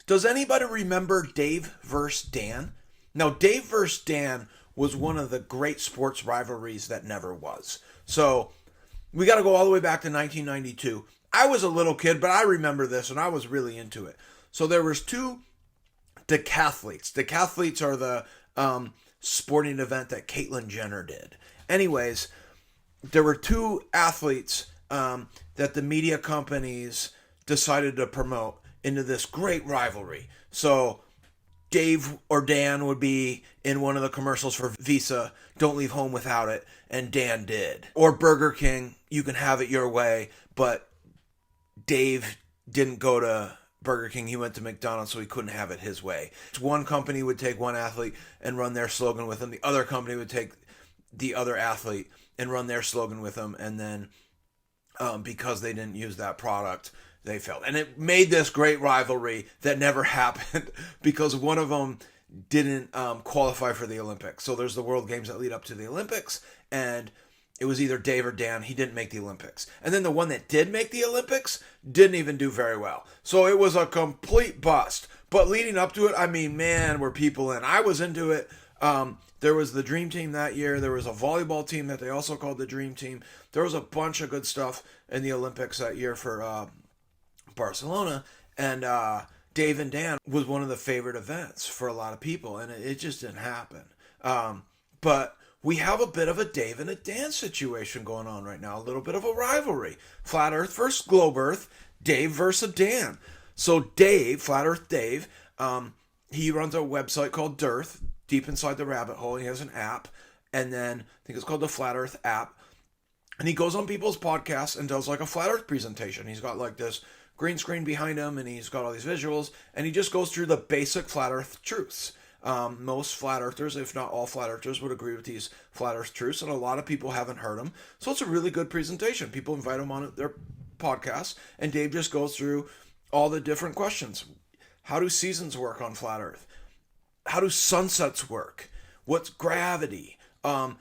Does anybody remember Dave versus Dan? Now, Dave versus Dan was one of the great sports rivalries that never was. So, we got to go all the way back to 1992. I was a little kid, but I remember this, and I was really into it. So, there was two decathletes. Decathletes are the sporting event that Caitlyn Jenner did. Anyways, there were two athletes that the media companies decided to promote into this great rivalry. So Dave or Dan would be in one of the commercials for Visa, Don't Leave Home Without It, and Dan did. Or Burger King, You Can Have It Your Way, but Dave didn't go to Burger King, he went to McDonald's, so he couldn't have it his way. One company would take one athlete and run their slogan with him. The other company would take the other athlete and run their slogan with them, and then because they didn't use that product, they failed. And it made this great rivalry that never happened because one of them didn't qualify for the Olympics. So there's the World Games that lead up to the Olympics, and it was either Dave or Dan. He didn't make the Olympics. And then the one that did make the Olympics didn't even do very well. So it was a complete bust. But leading up to it, I mean, man, were people in. I was into it. There was the Dream Team that year. There was a volleyball team that they also called the Dream Team. There was a bunch of good stuff in the Olympics that year for Barcelona. And Dave and Dan was one of the favorite events for a lot of people. And it just didn't happen. But we have a bit of a Dave and a Dan situation going on right now. A little bit of a rivalry. Flat Earth versus Globe Earth. Dave versus Dan. So Dave, Flat Earth Dave, he runs a website called Dearth, Deep Inside the Rabbit Hole. He has an app. And then I think it's called the Flat Earth app. And he goes on people's podcasts and does like a Flat Earth presentation. He's got like this green screen behind him and he's got all these visuals. And he just goes through the basic Flat Earth truths. Most flat earthers, if not all flat earthers, would agree with these flat earth truths, and a lot of people haven't heard them. So it's a really good presentation. People invite him on their podcast, and Dave just goes through all the different questions. How do seasons work on flat earth? How do sunsets work? What's gravity? The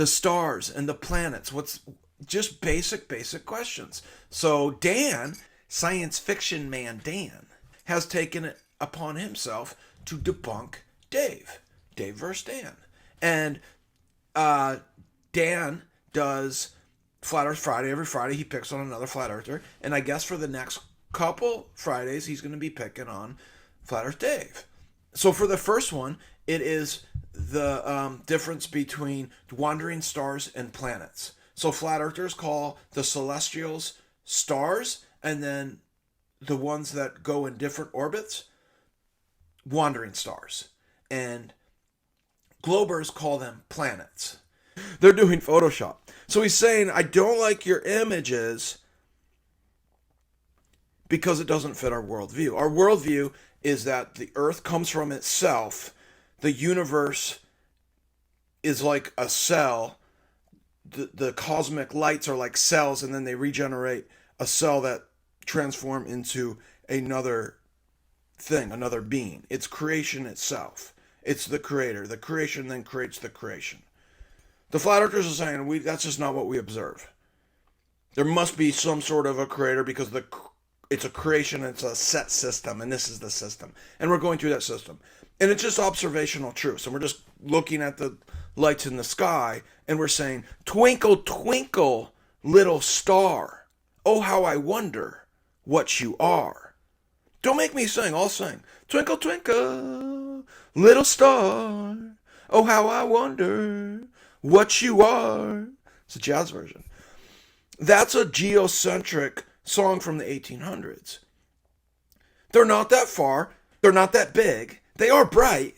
stars and the planets. What's just basic questions. So Dan, science fiction man Dan, has taken it upon himself to debunk Dave versus Dan. And Dan does Flat Earth Friday. Every Friday he picks on another flat earther. And I guess for the next couple Fridays he's going to be picking on Flat Earth Dave. So for the first one, it is the difference between wandering stars and planets. So flat earthers call the celestials stars, and then the ones that go in different orbits wandering stars, and globers call them planets. They're doing Photoshop. So he's saying, I don't like your images because it doesn't fit our worldview. Our worldview is that the earth comes from itself. The universe is like a cell. The cosmic lights are like cells, and then they regenerate a cell that transform into another thing, another being. It's creation itself. It's the creator. The creation then creates the creation. The flat earthers are saying that's just not what we observe. There must be some sort of a creator because it's a creation, it's a set system, and this is the system. And we're going through that system. And it's just observational truths. And we're just looking at the lights in the sky, and we're saying, twinkle, twinkle, little star. Oh, how I wonder what you are. Don't make me sing, I'll sing. Twinkle, twinkle, little star. Oh, how I wonder what you are. It's a jazz version. That's a geocentric song from the 1800s. They're not that far. They're not that big. They are bright.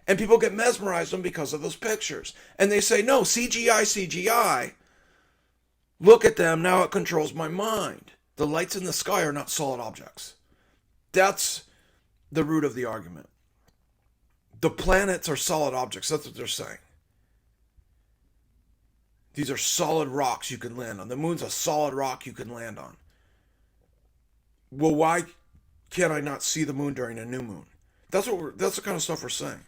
And people get mesmerized them because of those pictures. And they say, no, CGI, CGI. Look at them, now it controls my mind. The lights in the sky are not solid objects. That's the root of the argument. The planets are solid objects, that's what they're saying. These are solid rocks you can land on. The moon's a solid rock you can land on. Well, why can't I not see the moon during a new moon? That's the kind of stuff we're saying.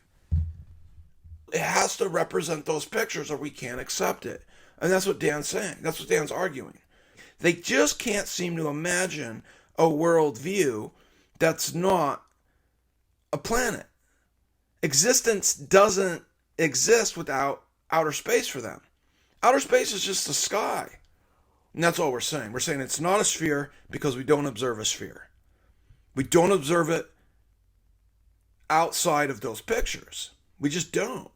It has to represent those pictures or we can't accept it. And that's what Dan's saying. That's what Dan's arguing. They just can't seem to imagine a worldview that's not a planet. Existence doesn't exist without outer space for them. Outer space is just the sky. And that's all we're saying. We're saying it's not a sphere because we don't observe a sphere. We don't observe it outside of those pictures. We just don't.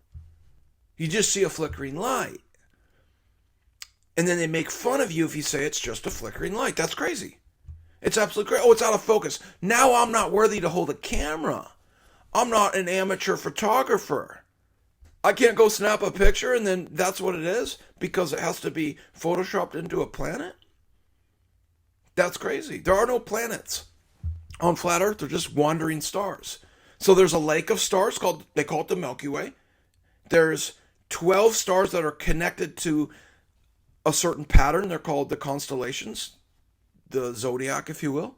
You just see a flickering light. And then they make fun of you if you say it's just a flickering light. That's crazy. It's absolutely crazy. Oh, it's out of focus. Now I'm not worthy to hold a camera. I'm not an amateur photographer. I can't go snap a picture and then that's what it is because it has to be photoshopped into a planet? That's crazy. There are no planets on flat Earth. They're just wandering stars. So there's a lake of stars they call it the Milky Way. There's 12 stars that are connected to a certain pattern. They're called the constellations, the zodiac, if you will.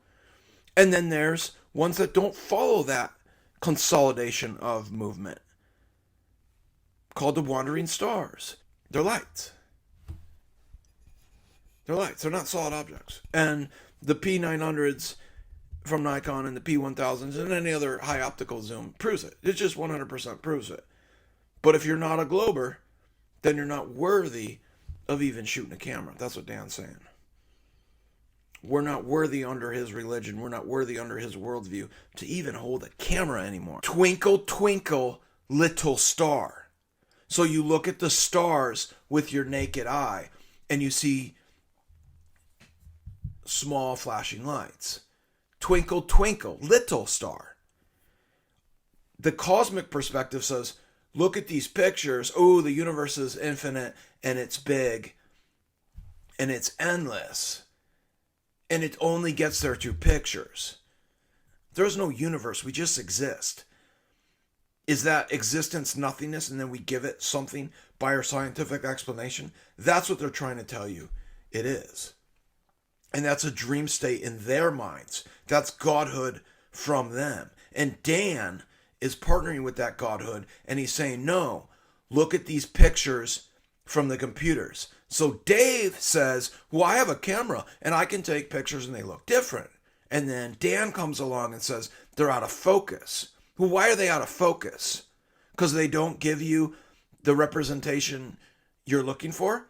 And then there's ones that don't follow that consolidation of movement, called the wandering stars. They're lights. They're lights. They're not solid objects. And the P900s from Nikon and the P1000s and any other high optical zoom proves it. It just 100% proves it. But if you're not a glober, then you're not worthy of even shooting a camera. That's what Dan's saying. We're not worthy under his religion. We're not worthy under his worldview to even hold a camera anymore. Twinkle, twinkle, little star. So you look at the stars with your naked eye and you see small flashing lights. Twinkle, twinkle, little star. The cosmic perspective says, look at these pictures. Oh, the universe is infinite and it's big and it's endless. And it only gets there through pictures. There's no universe. We just exist. Is that existence nothingness and then we give it something by our scientific explanation? That's what they're trying to tell you it is. And that's a dream state in their minds. That's godhood from them. And Dan is partnering with that godhood and he's saying, no, look at these pictures from the computers. So Dave says, well, I have a camera and I can take pictures and they look different. And then Dan comes along and says, they're out of focus. Well, why are they out of focus? Because they don't give you the representation you're looking for?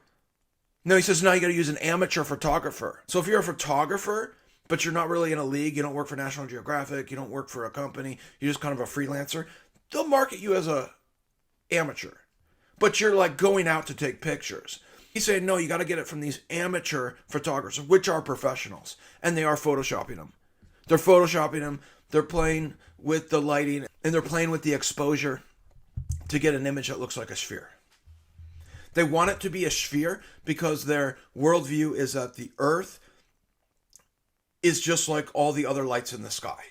No, he says, no, you got to use an amateur photographer. So if you're a photographer, but you're not really in a league, you don't work for National Geographic, you don't work for a company, you're just kind of a freelancer, they'll market you as a amateur. But you're like going out to take pictures. He's saying, no, you got to get it from these amateur photographers, which are professionals, and they are photoshopping them. They're photoshopping them. They're playing with the lighting and they're playing with the exposure to get an image that looks like a sphere. They want it to be a sphere because their worldview is that the Earth is just like all the other lights in the sky.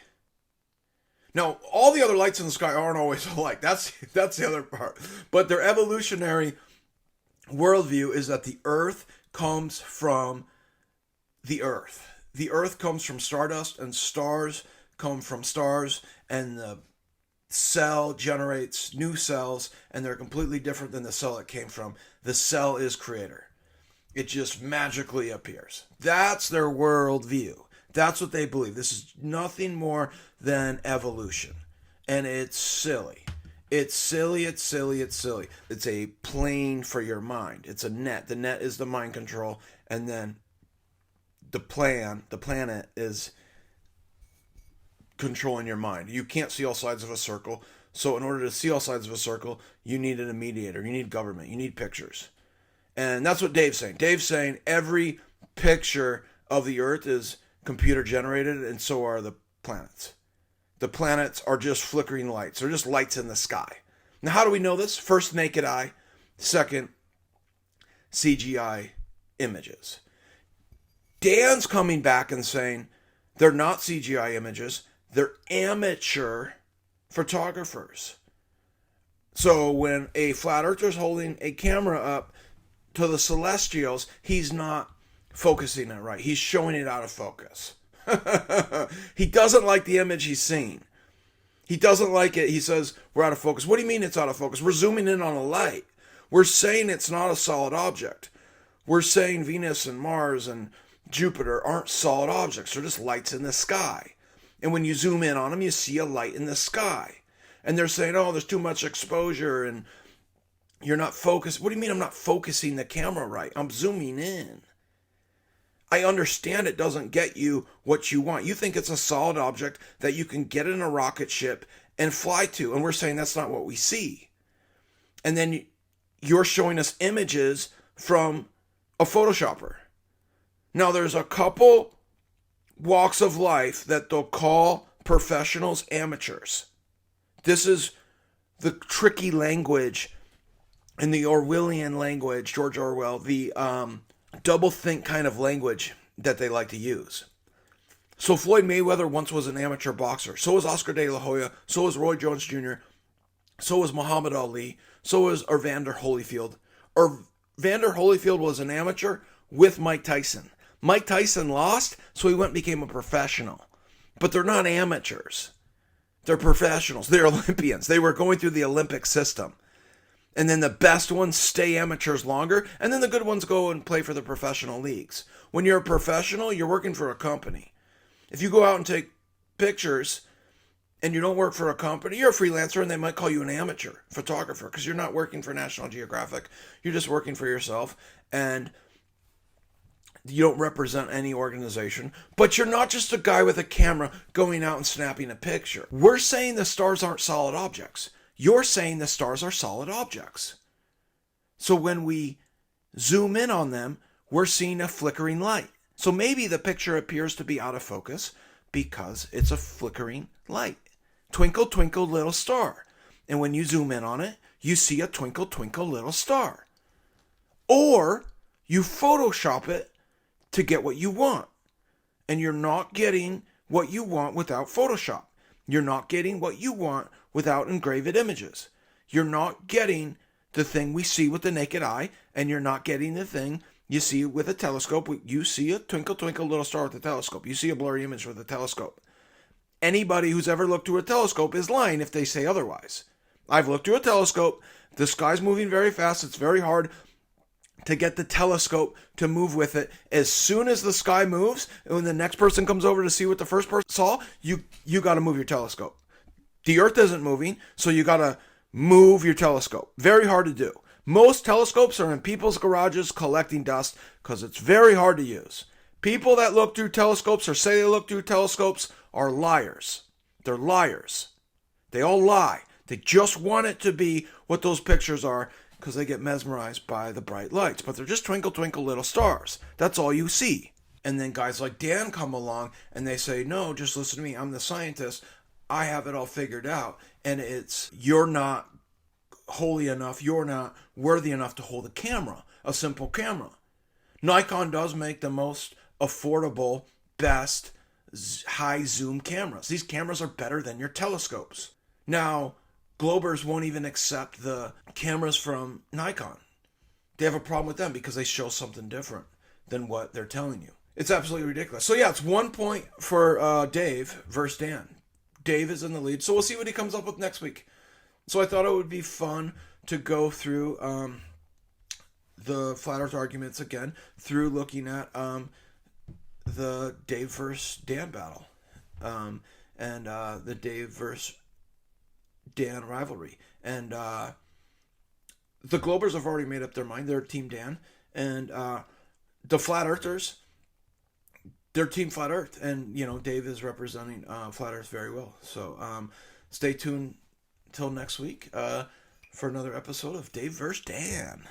Now, all the other lights in the sky aren't always alike. That's the other part. But their evolutionary worldview is that the Earth comes from the Earth. The Earth comes from stardust and stars come from stars, and the cell generates new cells and they're completely different than the cell it came from. The cell is creator. It just magically appears. That's their worldview. That's what they believe. This is nothing more than evolution. And it's silly. It's silly, it's silly, it's silly. It's a plane for your mind. It's a net. The net is the mind control. And then the planet is controlling your mind. You can't see all sides of a circle. So in order to see all sides of a circle, you need a mediator. You need government. You need pictures. And that's what Dave's saying. Dave's saying every picture of the Earth is computer generated, and so are the planets. The planets are just flickering lights. They're just lights in the sky. Now, how do we know this? First, naked eye. Second, CGI images. Dan's coming back and saying they're not CGI images. They're amateur photographers. So when a flat earther is holding a camera up to the celestials, he's not focusing it right. He's showing it out of focus. He doesn't like the image he's seeing. He doesn't like it. He says, we're out of focus. What do you mean it's out of focus? We're zooming in on a light. We're saying it's not a solid object. We're saying Venus and Mars and Jupiter aren't solid objects. They're just lights in the sky. And when you zoom in on them, you see a light in the sky. And they're saying, oh, there's too much exposure and you're not focused. What do you mean I'm not focusing the camera right? I'm zooming in. I understand it doesn't get you what you want. You think it's a solid object that you can get in a rocket ship and fly to. And we're saying that's not what we see. And then you're showing us images from a Photoshopper. Now, there's a couple walks of life that they'll call professionals amateurs. This is the tricky language in the Orwellian language, George Orwell, the double-think kind of language that they like to use. So Floyd Mayweather once was an amateur boxer. So was Oscar De La Hoya. So was Roy Jones Jr. So was Muhammad Ali. So was Evander Holyfield. Evander Holyfield was an amateur with Mike Tyson. Mike Tyson lost, so he went and became a professional. But they're not amateurs. They're professionals. They're Olympians. They were going through the Olympic system. And then the best ones stay amateurs longer, and then the good ones go and play for the professional leagues. When you're a professional, you're working for a company. If you go out and take pictures and you don't work for a company, you're a freelancer, and they might call you an amateur photographer because you're not working for National Geographic. You're just working for yourself, and you don't represent any organization, but you're not just a guy with a camera going out and snapping a picture. We're saying the stars aren't solid objects. You're saying the stars are solid objects. So when we zoom in on them, we're seeing a flickering light. So maybe the picture appears to be out of focus because it's a flickering light. Twinkle, twinkle, little star. And when you zoom in on it, you see a twinkle, twinkle, little star. Or you Photoshop it to get what you want. And you're not getting what you want without Photoshop. You're not getting what you want without engraved images. You're not getting the thing we see with the naked eye, and you're not getting the thing you see with a telescope. You see a twinkle, twinkle, little star with a telescope. You see a blurry image with a telescope. Anybody who's ever looked through a telescope is lying if they say otherwise. I've looked through a telescope. The sky's moving very fast. It's very hard to get the telescope to move with it. As soon as the sky moves, and when the next person comes over to see what the first person saw, you got to move your telescope. The Earth isn't moving, so you got to move your telescope. Very hard to do. Most telescopes are in people's garages collecting dust because it's very hard to use. People that look through telescopes or say they look through telescopes are liars. They're liars. They all lie. They just want it to be what those pictures are because they get mesmerized by the bright lights. But they're just twinkle, twinkle, little stars. That's all you see. And then guys like Dan come along and they say, no, just listen to me. I'm the scientist. I have it all figured out. And it's, you're not holy enough. You're not worthy enough to hold a camera, a simple camera. Nikon does make the most affordable, best, high zoom cameras. These cameras are better than your telescopes. Now, Globers won't even accept the cameras from Nikon. They have a problem with them because they show something different than what they're telling you. It's absolutely ridiculous. So yeah, it's 1 point for Dave versus Dan. Dave is in the lead, so we'll see what he comes up with next week. So I thought it would be fun to go through the flat earth arguments again through looking at the Dave versus Dan battle and the Dave versus Dan rivalry. And the Globers have already made up their mind. They're Team Dan. And the Flat Earthers, they're Team Flat Earth. And, you know, Dave is representing Flat Earth very well. So stay tuned till next week for another episode of Dave vs. Dan.